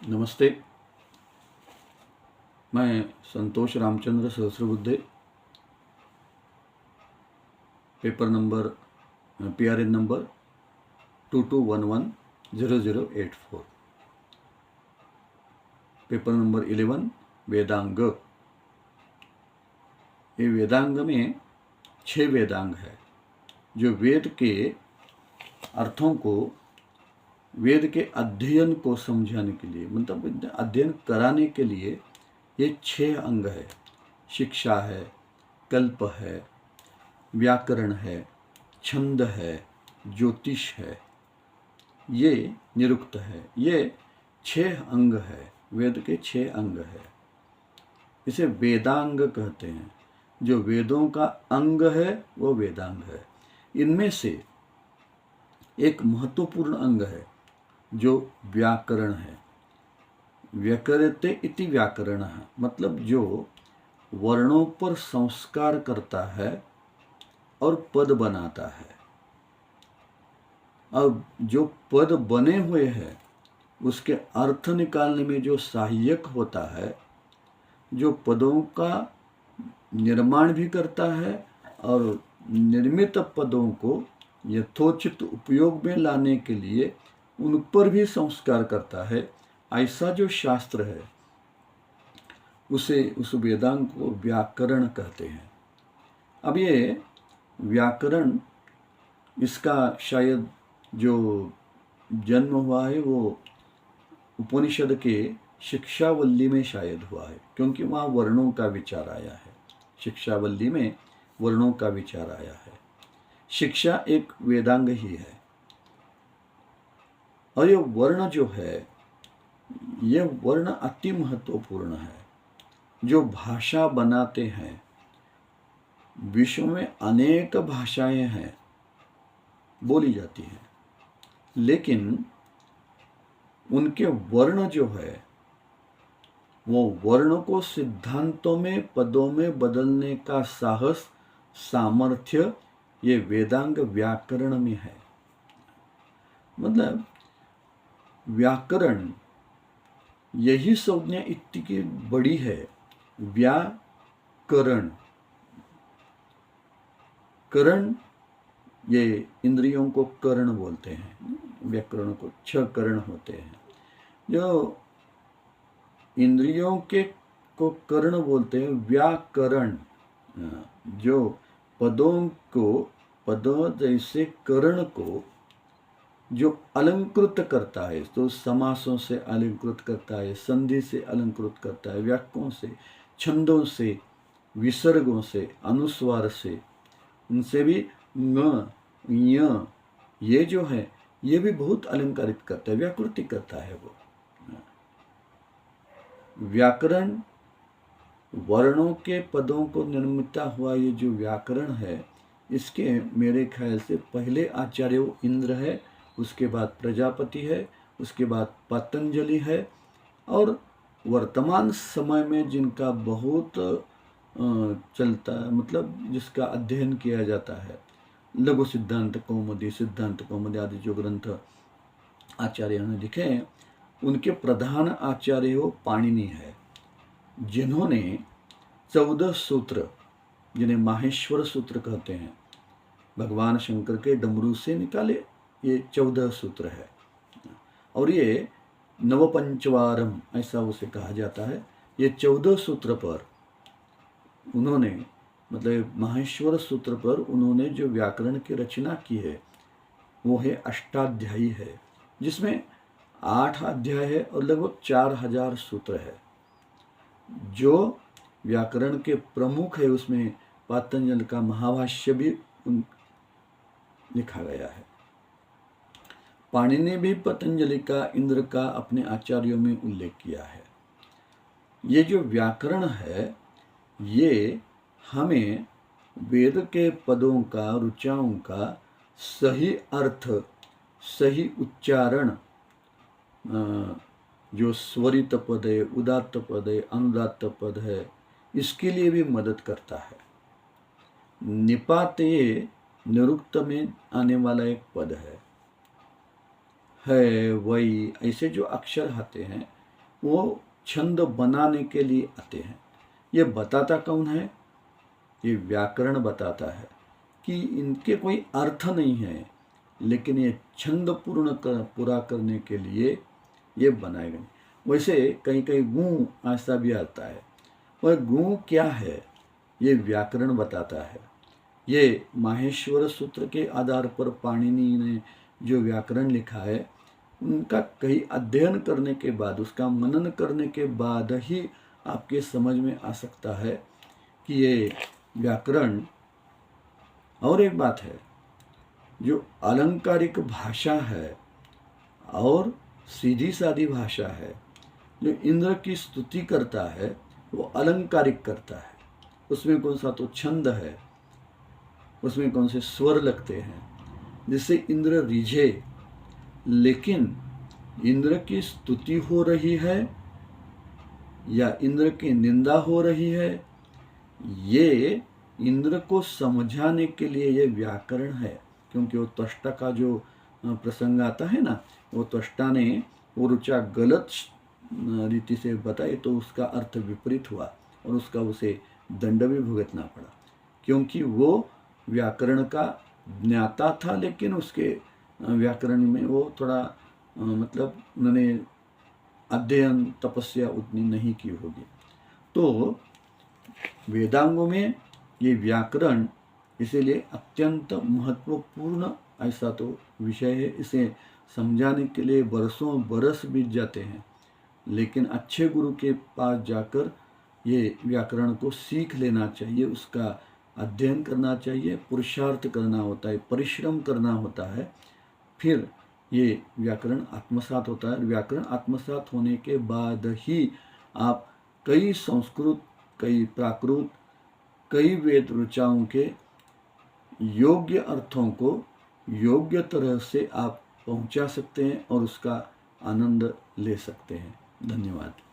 नमस्ते। मैं Santosh Ramchandra Sahasrabuddhe, paper number PRN number 22110084, paper number 11 Vedang. ये वेदांग में 6 वेदांग है जो वेद के अर्थों को, वेद के अध्ययन को समझाने के लिए, मतलब अध्ययन कराने के लिए ये 6 अंग है। शिक्षा है, कल्प है, व्याकरण है, छंद है, ज्योतिष है, ये निरुक्त है। ये 6 अंग है, वेद के 6 अंग है। इसे वेदांग कहते हैं। जो वेदों का अंग है वो वेदांग है। इनमें से एक महत्वपूर्ण अंग है जो व्याकरण है। व्याकरते इति व्याकरण है, मतलब जो वर्णों पर संस्कार करता है और पद बनाता है। अब जो पद बने हुए हैं उसके अर्थ निकालने में जो सहायक होता है, जो पदों का निर्माण भी करता है और निर्मित पदों को यथोचित उपयोग में लाने के लिए उन पर भी संस्कार करता है, ऐसा जो शास्त्र है उस वेदांग को व्याकरण कहते हैं। अब ये व्याकरण, इसका शायद जो जन्म हुआ है वो उपनिषद के शिक्षावल्ली में शायद हुआ है, क्योंकि वहाँ वर्णों का विचार आया है। शिक्षावल्ली में वर्णों का विचार आया है। शिक्षा एक वेदांग ही है। और ये वर्ण जो है, ये वर्ण अति महत्वपूर्ण है। जो भाषा बनाते हैं, विश्व में अनेक भाषाएं हैं, बोली जाती हैं, लेकिन उनके वर्ण जो है वो वर्ण को सिद्धांतों में, पदों में बदलने का साहस, सामर्थ्य ये वेदांग व्याकरण में है। मतलब व्याकरण, यही संज्ञा इतनी बड़ी है। व्याकरण, करण, ये इंद्रियों को करण बोलते हैं। व्याकरण को 6 करण होते हैं। जो इंद्रियों के को करण बोलते हैं, व्याकरण जो पदों को, पदों जैसे करण को जो अलंकृत करता है, तो समासों से अलंकृत करता है, संधि से अलंकृत करता है, वाक्यों से, छंदों से, विसर्गों से, अनुस्वार से, उनसे भी न, य, ये जो है ये भी बहुत अलंकारित करता है, व्याकृति करता है वो। व्याकरण, वर्णों के पदों को निर्मित हुआ ये जो व्याकरण है, इसके मेरे ख्याल से पहले आचार्य वो इंद्र है, उसके बाद प्रजापति है, उसके बाद पतंजलि है, और वर्तमान समय में जिनका बहुत चलता है, मतलब जिसका अध्ययन किया जाता है, लघु सिद्धांत कौमुदी, सिद्धांत कौमुदी आदि जो ग्रंथ आचार्यों ने लिखे हैं, उनके प्रधान आचार्य वो पाणिनि है, जिन्होंने 14 सूत्र, जिन्हें माहेश्वर सूत्र कहते हैं, भगवान शंकर के डमरू से निकाले ये 14 सूत्र है। और ये नवपंचवारम ऐसा उसे कहा जाता है। ये 14 सूत्र पर उन्होंने, मतलब माहेश्वर सूत्र पर उन्होंने जो व्याकरण की रचना की है वो है अष्टाध्यायी है, जिसमें 8 अध्याय है और लगभग 4000 सूत्र है। जो व्याकरण के प्रमुख है उसमें पतंजलि का महाभाष्य भी लिखा गया है। पाणिनि ने भी पतंजलि का, इंद्र का अपने आचार्यों में उल्लेख किया है। ये जो व्याकरण है ये हमें वेद के पदों का, ऋचाओं का सही अर्थ, सही उच्चारण, जो स्वरित पद है, उदात्त पद है, अनुदात्त पद है, इसके लिए भी मदद करता है। निपात ये निरुक्त में आने वाला एक पद है, वही, ऐसे जो अक्षर आते हैं वो छंद बनाने के लिए आते हैं। ये बताता कौन है? ये व्याकरण बताता है कि इनके कोई अर्थ नहीं है, लेकिन ये छंद पूरा करने के लिए ये बनाए गए। वैसे कहीं कहीं गुण ऐसा भी आता है, वह गुण क्या है ये व्याकरण बताता है। ये माहेश्वर सूत्र के आधार पर पाणिनि ने जो व्याकरण लिखा है, उनका कई अध्ययन करने के बाद, उसका मनन करने के बाद ही आपके समझ में आ सकता है कि ये व्याकरण। और एक बात है, जो अलंकारिक भाषा है और सीधी सादी भाषा है, जो इंद्र की स्तुति करता है वो अलंकारिक करता है। उसमें कौन सा तो छंद है, उसमें कौन से स्वर लगते हैं जिससे इंद्र रिझे। लेकिन इंद्र की स्तुति हो रही है या इंद्र की निंदा हो रही है, ये इंद्र को समझाने के लिए ये व्याकरण है। क्योंकि वो त्वष्टा का जो प्रसंग आता है ना, वो त्वष्टा ने वो ऋचा गलत रीति से बताई तो उसका अर्थ विपरीत हुआ और उसका उसे दंड भी भुगतना पड़ा, क्योंकि वो व्याकरण का ज्ञाता था, लेकिन उसके व्याकरण में वो थोड़ा मतलब उन्होंने अध्ययन तपस्या उतनी नहीं की होगी। तो वेदांगों में ये व्याकरण इसीलिए अत्यंत महत्वपूर्ण ऐसा तो विषय है। इसे समझाने के लिए बरसों बरस बीत जाते हैं, लेकिन अच्छे गुरु के पास जाकर ये व्याकरण को सीख लेना चाहिए, उसका अध्ययन करना चाहिए, पुरुषार्थ करना होता है, परिश्रम करना होता है, फिर ये व्याकरण आत्मसात होता है। व्याकरण आत्मसात होने के बाद ही आप कई संस्कृत, कई प्राकृत, कई वेद ऋचाओं के योग्य अर्थों को योग्य तरह से आप पहुंचा सकते हैं और उसका आनंद ले सकते हैं। धन्यवाद।